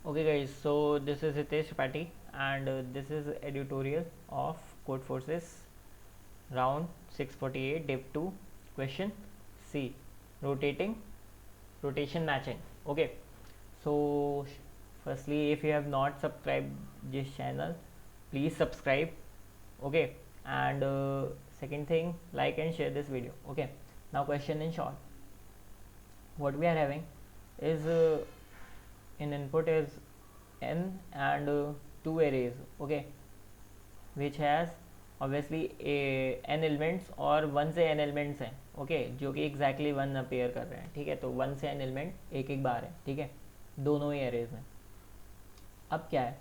Okay guys, so this is Hitesh Tripathi and this is editorial of Code Forces round 648 div 2 question C, rotation matching. Okay, so firstly, if you have not subscribed this channel, please subscribe. Okay, and second thing, like and share this video. Okay, now question in short, what we are having is in input is n and two arrays. Okay, which has obviously n elements और one से n elements हैं. Okay, जो कि exactly one appear कर रहे हैं. ठीक है, तो वन से n एलिमेंट एक एक बार है. ठीक है, दोनों ही एरेज में. अब क्या है,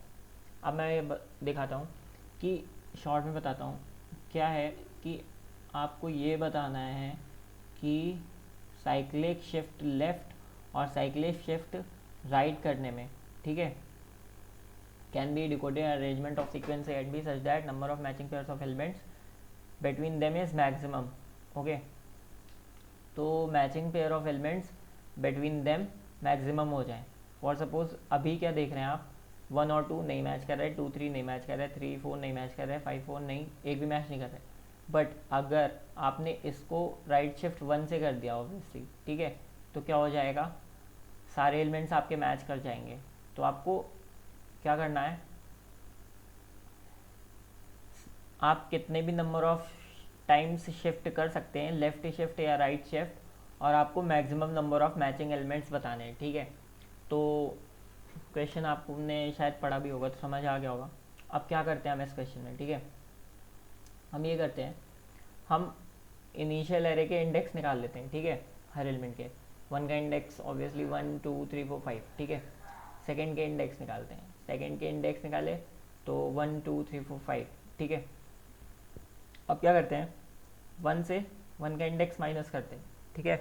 अब मैं दिखाता हूँ कि शॉर्ट में बताता हूँ क्या है कि आपको ये बताना है कि साइक्लिक शिफ्ट लेफ्ट और साइक्लिक शिफ्ट राइट करने में, ठीक है, can be decoded arrangement of sequence A and B such that number of matching pairs of elements between them is maximum. Okay, तो matching pair of elements between them maximum हो जाए. For suppose अभी क्या देख रहे हैं आप, 1 और 2 नहीं मैच कर रहे, 2 3 नहीं मैच कर रहे, 3 4 नहीं मैच कर रहे, 5 4 नहीं, एक भी मैच नहीं कर रहे. बट अगर आपने इसको राइट शिफ्ट 1 से कर दिया ऑब्वियसली, ठीक है, तो क्या हो जाएगा, सारे एलिमेंट्स आपके मैच कर जाएंगे. तो आपको क्या करना है, आप कितने भी नंबर ऑफ टाइम्स शिफ्ट कर सकते हैं, लेफ्ट शिफ्ट या राइट शिफ्ट, और आपको maximum number of matching elements बताने हैं. ठीक है, तो क्वेश्चन आपने शायद पढ़ा भी होगा तो समझ आ गया होगा. अब क्या करते हैं हम इस क्वेश्चन में, ठीक है, हम ये करते हैं, हम इनिशियल एरे के इंडेक्स निकाल लेते हैं. ठीक है, हर एलिमेंट के वन का इंडेक्स ऑब्वियसली 1 2 3 4 5. ठीक है, सेकेंड के इंडेक्स निकालते हैं, सेकेंड के इंडेक्स निकाले तो 1 2 3 4 5. ठीक है, अब क्या करते हैं, 1 से 1 का इंडेक्स माइनस करते हैं. ठीक है,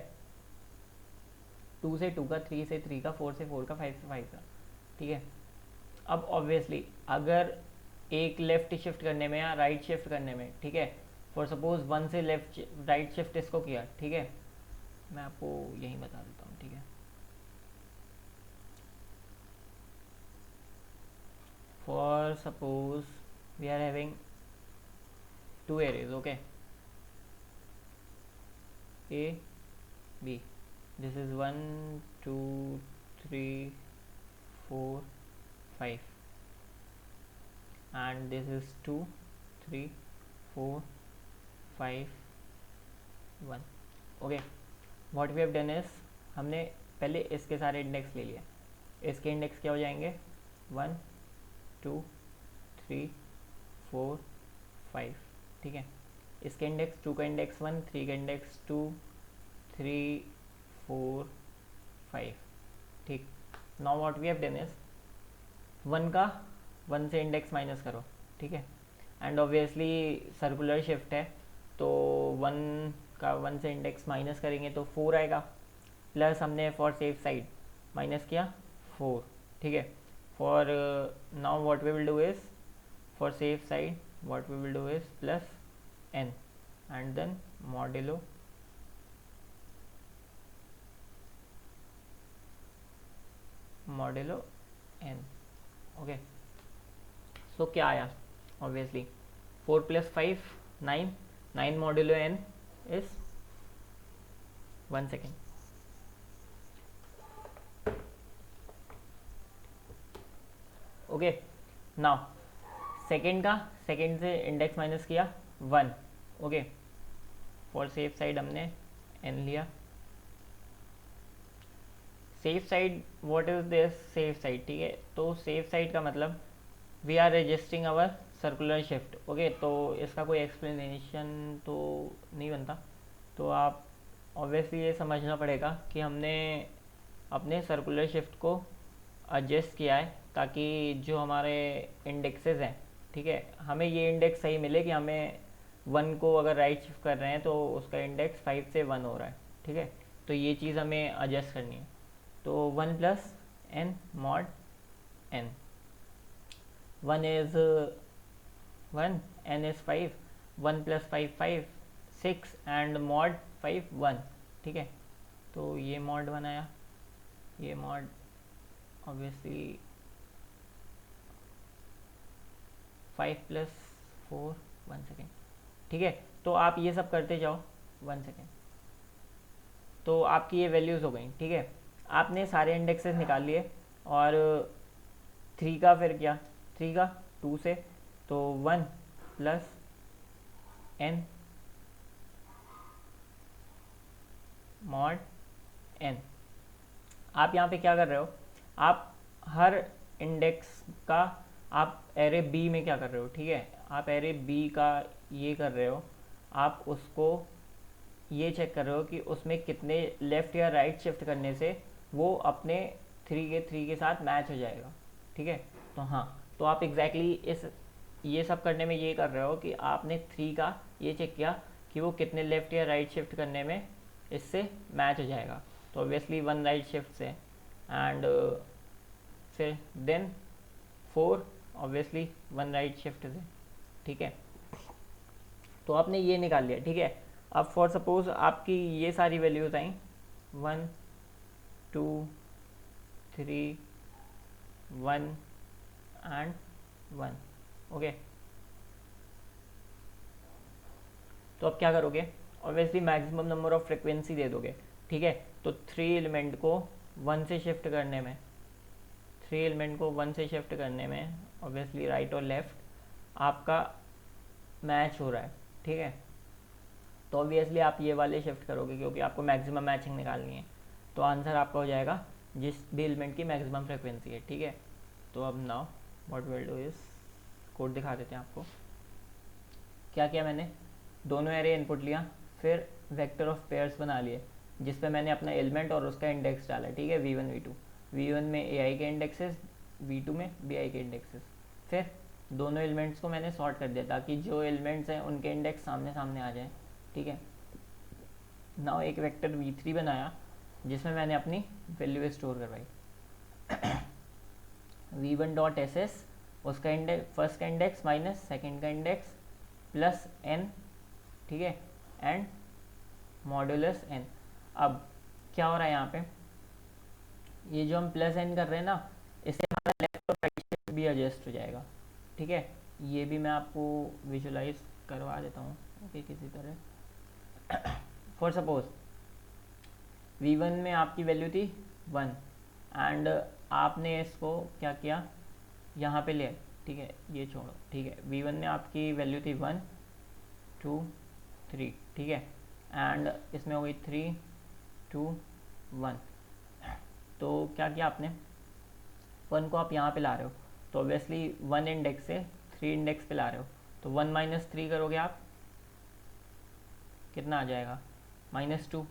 2 से 2 का, 3 से 3 का, 4 से 4 का, 5 से 5 का. ठीक है, अब ऑब्वियसली अगर एक लेफ्ट शिफ्ट करने में या राइट शिफ्ट करने में, ठीक है, फॉर सपोज 1 से लेफ्ट राइट शिफ्ट इसको किया. ठीक है, मैं आपको यही बता देता हूँ. ठीक है, for suppose we are having two arrays. Okay, A B, this is 1 2 3 4 5 and this is 2 3 4 5 1. Okay, what we have done is हमने पहले इसके सारे इंडेक्स ले लिए. इसके इंडेक्स क्या हो जाएंगे, 1 2 3 4 5. ठीक है, इसके इंडेक्स 2 का इंडेक्स 1, 3 का इंडेक्स 2 3 4 5. ठीक, now what we have done is 1 का 1 से इंडेक्स माइनस करो. ठीक है, एंड ऑब्वियसली सर्कुलर शिफ्ट है तो 1 का 1 से इंडेक्स माइनस करेंगे तो 4 आएगा, प्लस हमने फॉर सेफ साइड माइनस किया 4. ठीक है, for now what we will do is for safe side what we will do is plus n and then modulo n. okay, so क्या आया, obviously 4 plus 5 9, 9 modulo n is 1 second. Okay, now second का, second से index minus किया 1. Okay, for safe side हमने n लिया. Safe side, what is this safe side. ठीक है, तो सेफ साइड का मतलब we are registering our circular shift. Okay, तो इसका कोई एक्सप्लेनेशन तो नहीं बनता, तो आप ऑब्वियसली ये समझना पड़ेगा कि हमने अपने सर्कुलर शिफ्ट को एडजस्ट किया है ताकि जो हमारे इंडेक्सेस हैं, ठीक है, हमें ये इंडेक्स सही मिले कि हमें 1 को अगर राइट शिफ्ट कर रहे हैं तो उसका इंडेक्स 5 से 1 हो रहा है. ठीक है, तो ये चीज़ हमें एडजस्ट करनी है. तो 1 plus n mod n, 1 is 1, n is 5, 1 plus 5 5 6 and mod 5 1. ठीक है, तो ये मॉड बनाया, ये मॉड ऑब्वियसली 5+4, 1 सेकेंड, ठीक है। तो आप ये सब करते जाओ, 1 सेकेंड। तो आपकी ये वैल्यूज़ हो गई, ठीक है। आपने सारे इंडेक्सेस निकाल लिए, और 3 का फिर क्या, 3 का 2 से, तो 1 प्लस n मॉड n। आप यहाँ पे क्या कर रहे हो, आप हर इंडेक्स का आप एरे बी में क्या कर रहे हो, ठीक है। आप एरे बी का ये कर रहे हो, आप उसको ये चेक कर रहे हो कि उसमें कितने लेफ़्ट या राइट शिफ्ट करने से वो अपने 3 के साथ मैच हो जाएगा, ठीक है। तो हाँ, तो आप एग्जैक्टली इस ये सब करने में ये कर रहे हो कि आपने 3 का ये चेक किया कि वो कितने लेफ़्ट या राइट शिफ्ट करने में इससे मैच हो जाएगा। तो ऑब्वियसली 1 राइट शिफ्ट से, एंड फिर देन 4 ऑब्वियसली 1 राइट शिफ्ट से, ठीक है। तो आपने ये निकाल लिया, ठीक है। अब फॉर सपोज आपकी ये सारी वैल्यूज़ आई 1 2 3 1 एंड 1, ओके। तो अब क्या करोगे, obviously maximum number of frequency दे दोगे, ठीक है। तो 3 एलिमेंट को 1 से शिफ्ट करने में, 3 एलिमेंट को 1 से शिफ्ट करने में ऑब्वियसली राइट और लेफ़्ट आपका मैच हो रहा है, ठीक है। तो ऑब्वियसली आप ये वाले शिफ्ट करोगे क्योंकि आपको मैक्सिमम मैचिंग निकालनी है। तो आंसर आपका हो जाएगा जिस भी एलिमेंट की मैक्सिमम फ्रिक्वेंसी है, ठीक है। तो अब now what will do is, code दिखा देते हैं आपको। क्या किया मैंने, दोनों एरे इनपुट लिया, फिर वेक्टर ऑफ पेयर्स बना लिए जिस पे मैंने अपना एलिमेंट और उसका इंडेक्स डाला, ठीक है। v1 v2, v1 में ai के इंडेक्सेस, v2 में bi के इंडेक्सेस। फिर दोनों एलिमेंट्स को मैंने सॉर्ट कर दिया ताकि जो एलिमेंट्स हैं उनके इंडेक्स सामने सामने आ जाए, ठीक है। नाउ एक वेक्टर v3 बनाया जिसमें मैंने अपनी वैल्यू स्टोर करवाई v1 डॉट एस एस, उसका इंडेक्स फर्स्ट का इंडेक्स माइनस सेकेंड का इंडेक्स प्लस n, ठीक है, एंड मॉड्यूलस n। अब क्या हो रहा है यहाँ पे, ये जो हम प्लस n कर रहे हैं ना, इससे हमारा लेफ्ट और राइट शिफ्ट भी एडजस्ट हो जाएगा, ठीक है। ये भी मैं आपको विजुलाइज करवा देता हूँ, ओके, किसी तरह। फॉर सपोज v1 में आपकी वैल्यू थी 1, एंड आपने इसको क्या किया, यहाँ पे ले, ठीक है, ये छोड़ो, ठीक है। v1 में आपकी वैल्यू थी 1 2 3, ठीक है, एंड इसमें हो गई 3 2 1। तो क्या किया आपने, 1 को आप यहाँ पे ला रहे हो, तो ऑब्वियसली 1 इंडेक्स से 3 इंडेक्स पे ला रहे हो, तो 1 माइनस 3 करोगे आप, कितना आ जाएगा, -2,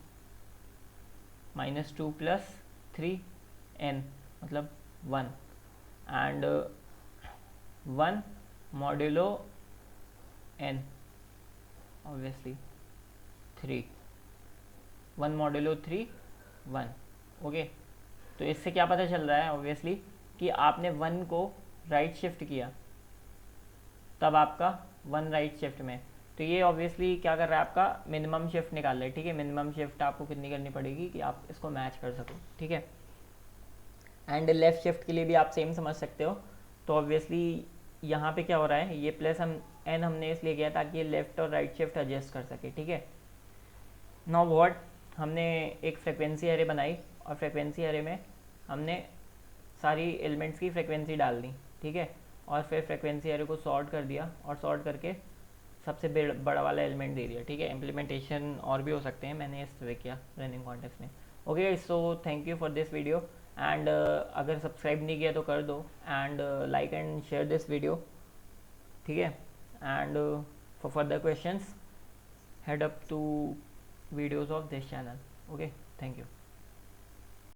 -2 प्लस 3 n मतलब 1, and 1 modulo n obviously 3, 1 modulo 3 1, okay. तो इससे क्या पता चल रहा है ऑब्वियसली कि आपने 1 को राइट शिफ्ट किया, तब आपका 1 राइट शिफ्ट में, तो ये ऑब्वियसली क्या कर रहा है, आपका मिनिमम शिफ्ट निकाल रहा है, ठीक है। मिनिमम शिफ्ट आपको कितनी करनी पड़ेगी कि आप इसको मैच कर सको, ठीक है। एंड लेफ़्ट शिफ्ट के लिए भी आप सेम समझ सकते हो। तो ऑब्वियसली यहाँ पे क्या हो रहा है, ये प्लस हम n हमने इसलिए किया ताकि ये लेफ़्ट और राइट शिफ्ट एडजस्ट कर सके, ठीक है। नाउ व्हाट, हमने एक फ्रिक्वेंसी एरे बनाई, और फ्रिक्वेंसी एरे में हमने सारी एलिमेंट्स की फ्रिक्वेंसी डाल दी, ठीक है। और फिर फ्रिक्वेंसी एरे को सॉर्ट कर दिया, और सॉर्ट करके सबसे बड़ा वाला एलिमेंट दे दिया, ठीक है। इम्प्लीमेंटेशन और भी हो सकते हैं, मैंने इस तरह किया रनिंग कॉन्टेक्स्ट में, okay. So thank you for this video, and अगर सब्सक्राइब नहीं किया तो कर दो, and like and share this video, ठीक है। And for further questions head up to videos of this channel, okay, thank you।